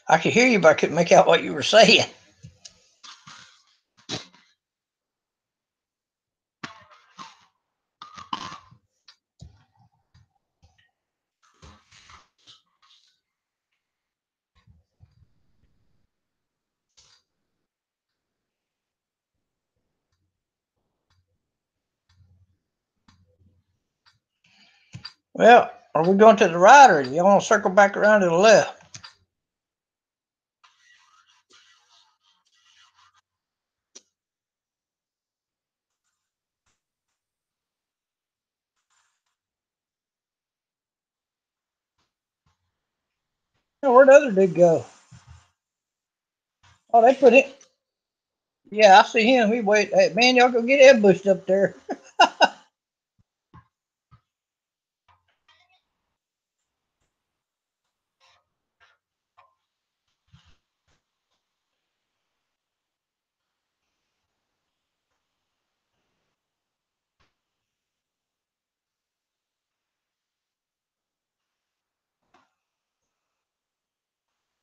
I could hear you, but I couldn't make out what you were saying. Well, are we going to the right, or do you want to circle back around to the left? Oh, where'd the other dude go? Oh, they put it. Yeah, I see him. He wait. Hey, man, y'all go get that bush up there.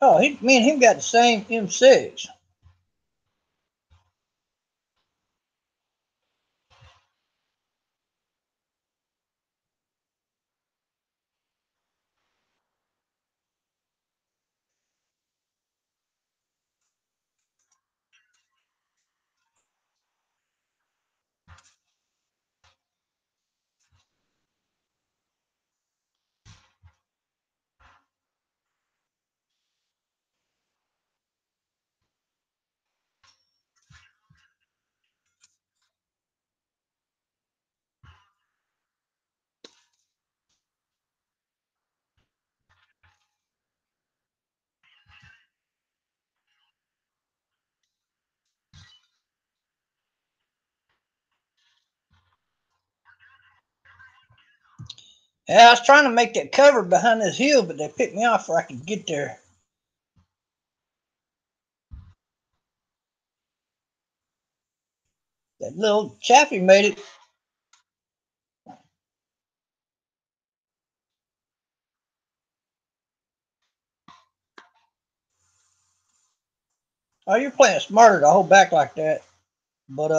Oh, me and him got the same M6. Yeah, I was trying to make that cover behind this hill, but they picked me off before I could get there. That little chappie made it. Oh, you're playing smarter to hold back like that. But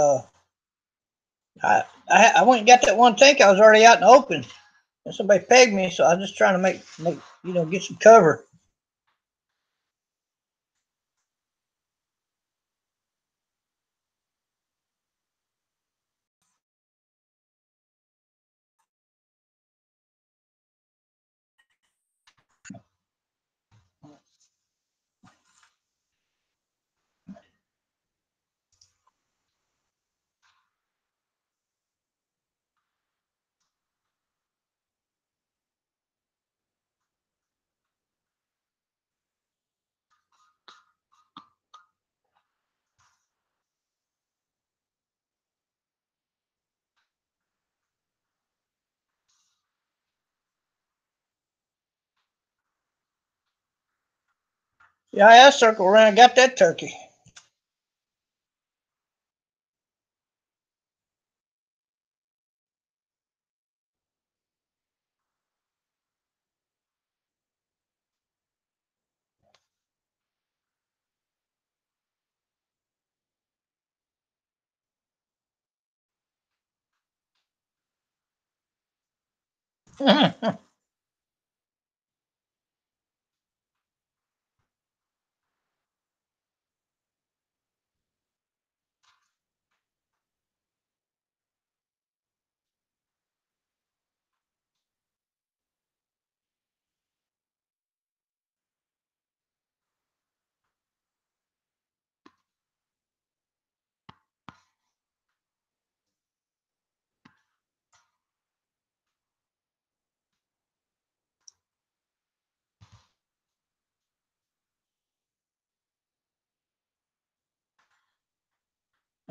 I went and got that one tank. I was already out in the open, and somebody pegged me, so I was just trying to make get some cover. Yeah, I circled around and got that turkey.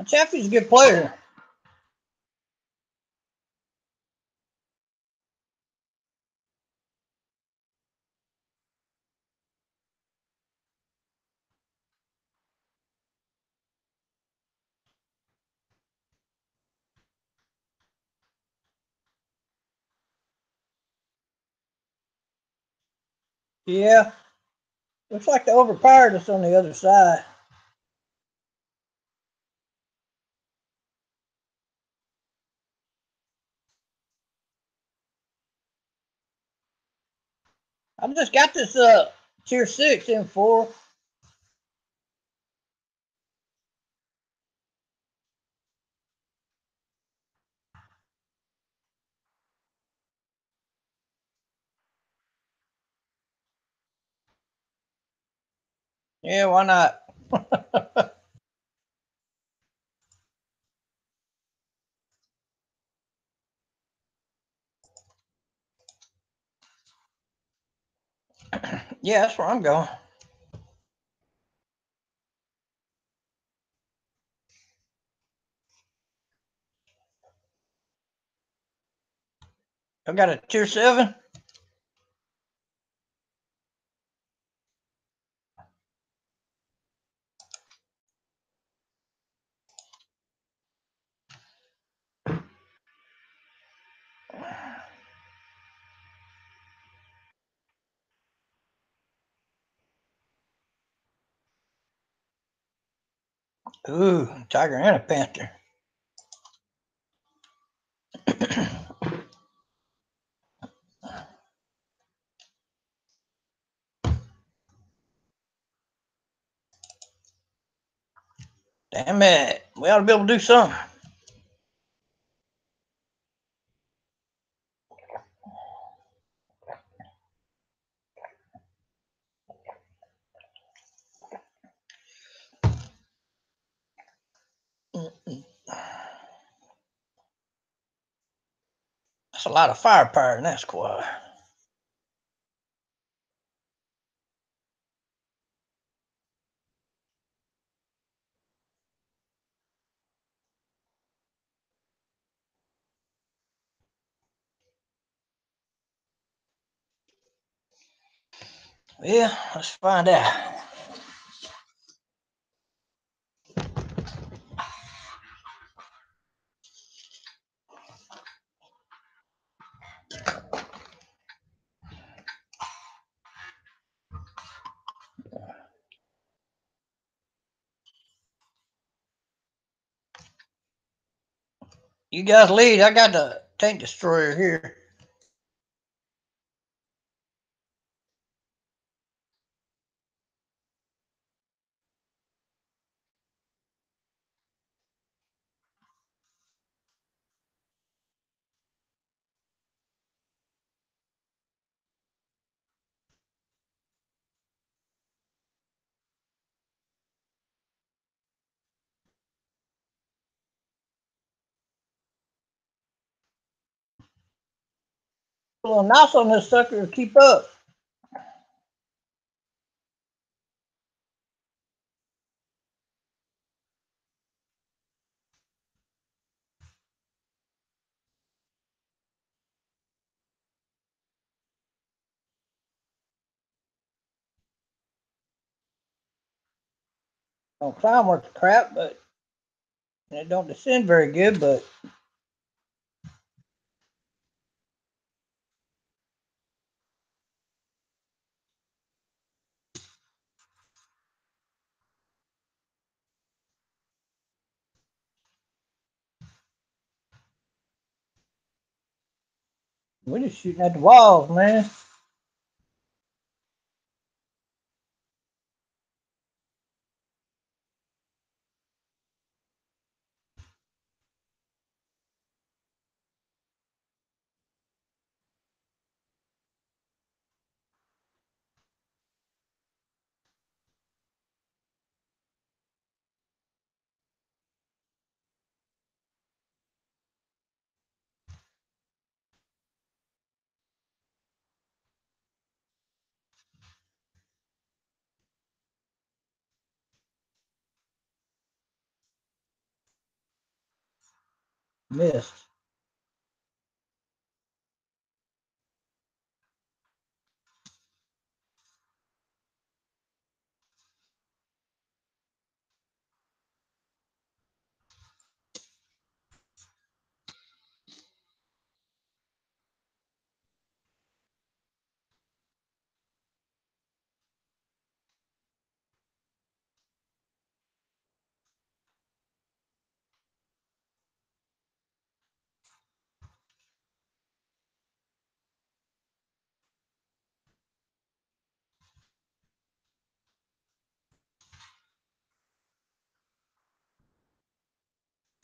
Chappie's a good player. Yeah, looks like they overpowered us on the other side. I just got this tier 6 M4. Yeah, why not? Yeah, that's where I'm going. I got a tier 7. Ooh, tiger and a panther. Damn it. We ought to be able to do something. That's a lot of firepower in that squad. Yeah, let's find out. You guys lead. I got the tank destroyer here. A little nice on this sucker to keep up. Don't climb worth the crap, but it don't descend very good, but we're just shooting at the walls, man. Missed.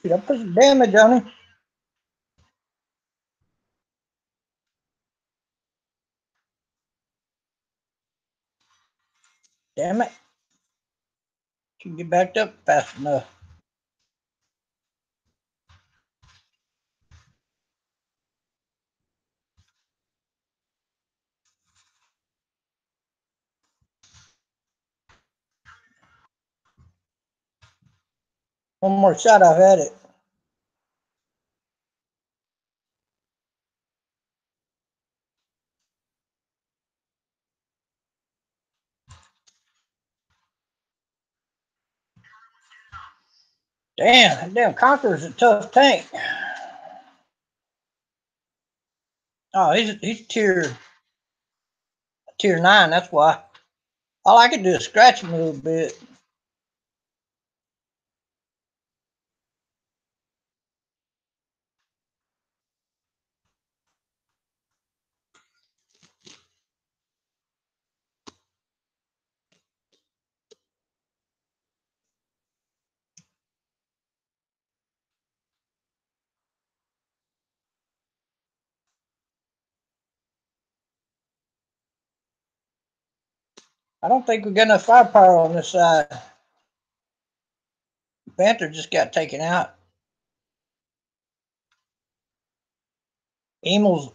Dude, I put some damage on him. Damn it. Can get backed up fast enough. One more shot, I've had it. Damn, that damn Conqueror's a tough tank. Oh, he's tier 9, that's why. All I can do is scratch him a little bit. I don't think we got enough firepower on this side. Panther just got taken out. Emel's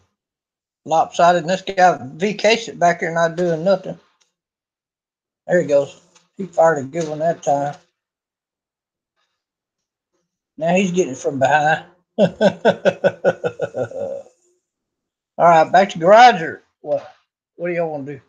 lopsided, and this guy VK's it back here not doing nothing. There he goes. He fired a good one that time. Now he's getting from behind. All right, back to garage or what? What do y'all want to do?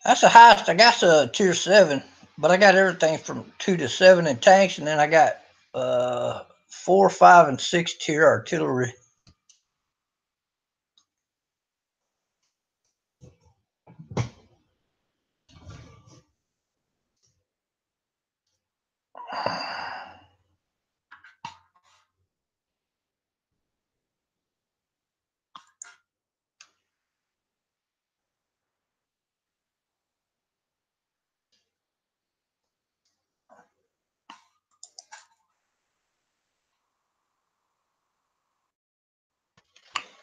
That's the highest. I got a tier 7, but I got everything from 2 to 7 in tanks, and then I got 4, 5, and 6 tier artillery.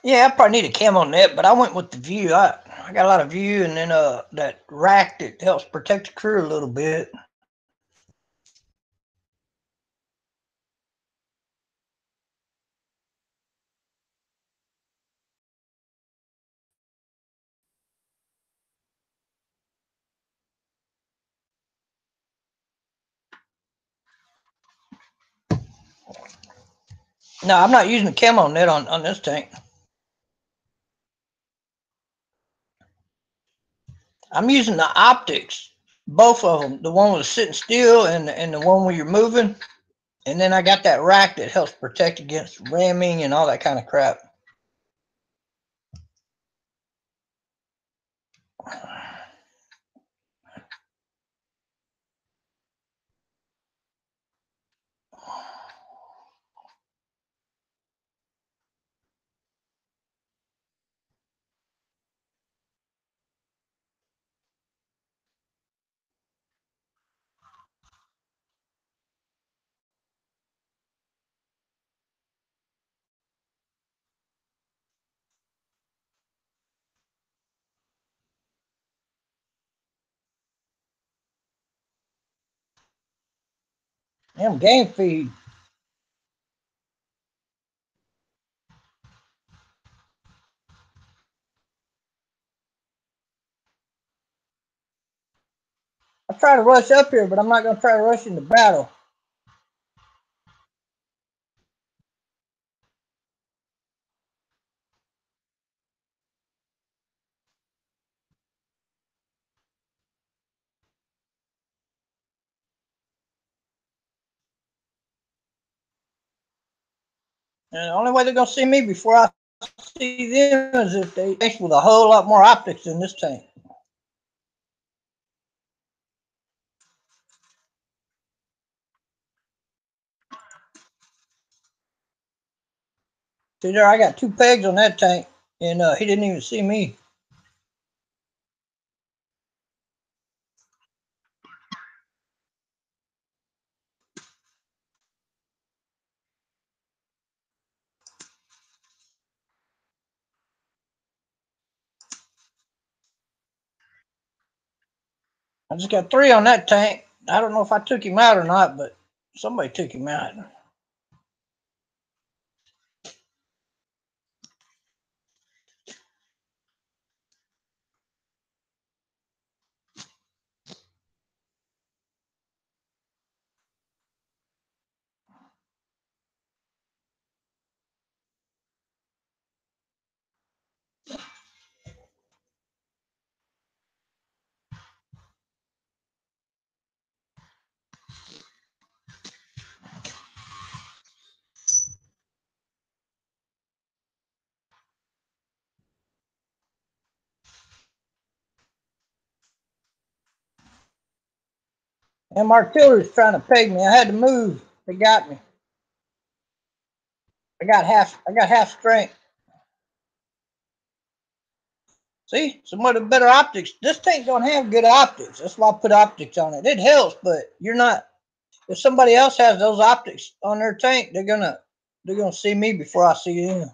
Yeah, I probably need a camo net, but I went with the view. I got a lot of view, and then that rack that helps protect the crew a little bit. No, I'm not using the camo net on this tank. I'm using the optics, both of them. The one with sitting still and the one where you're moving. And then I got that rack that helps protect against ramming and all that kind of crap. Damn game feed. I try to rush up here, but I'm not going to try to rush into battle. And the only way they're going to see me before I see them is if they tanks with a whole lot more optics than this tank. See there, I got 2 pegs on that tank, and he didn't even see me. I just got 3 on that tank. I don't know if I took him out or not, but somebody took him out. And my artillery's trying to peg me. I had to move. They got me. I got half strength. See, some of the better optics. This tank don't have good optics. That's why I put optics on it. It helps, but you're not. If somebody else has those optics on their tank, they're gonna see me before I see them.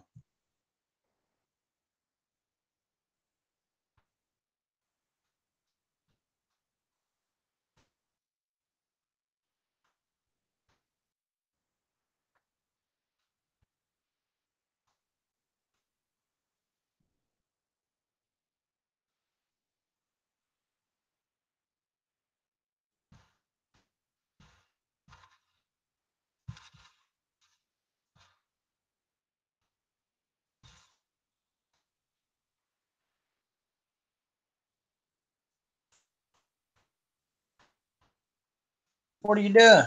What are you doing?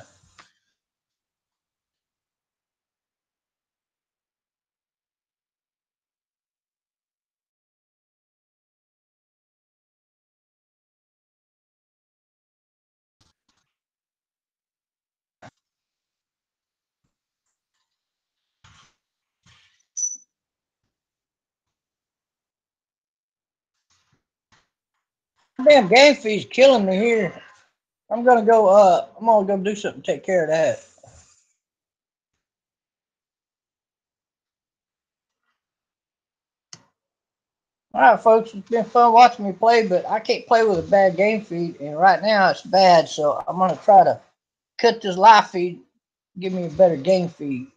Damn game feed's killing me here. I'm gonna go. I'm gonna go do something. Take care of that. All right, folks. It's been fun watching me play, but I can't play with a bad game feed, and right now it's bad. So I'm gonna try to cut this live feed, give me a better game feed.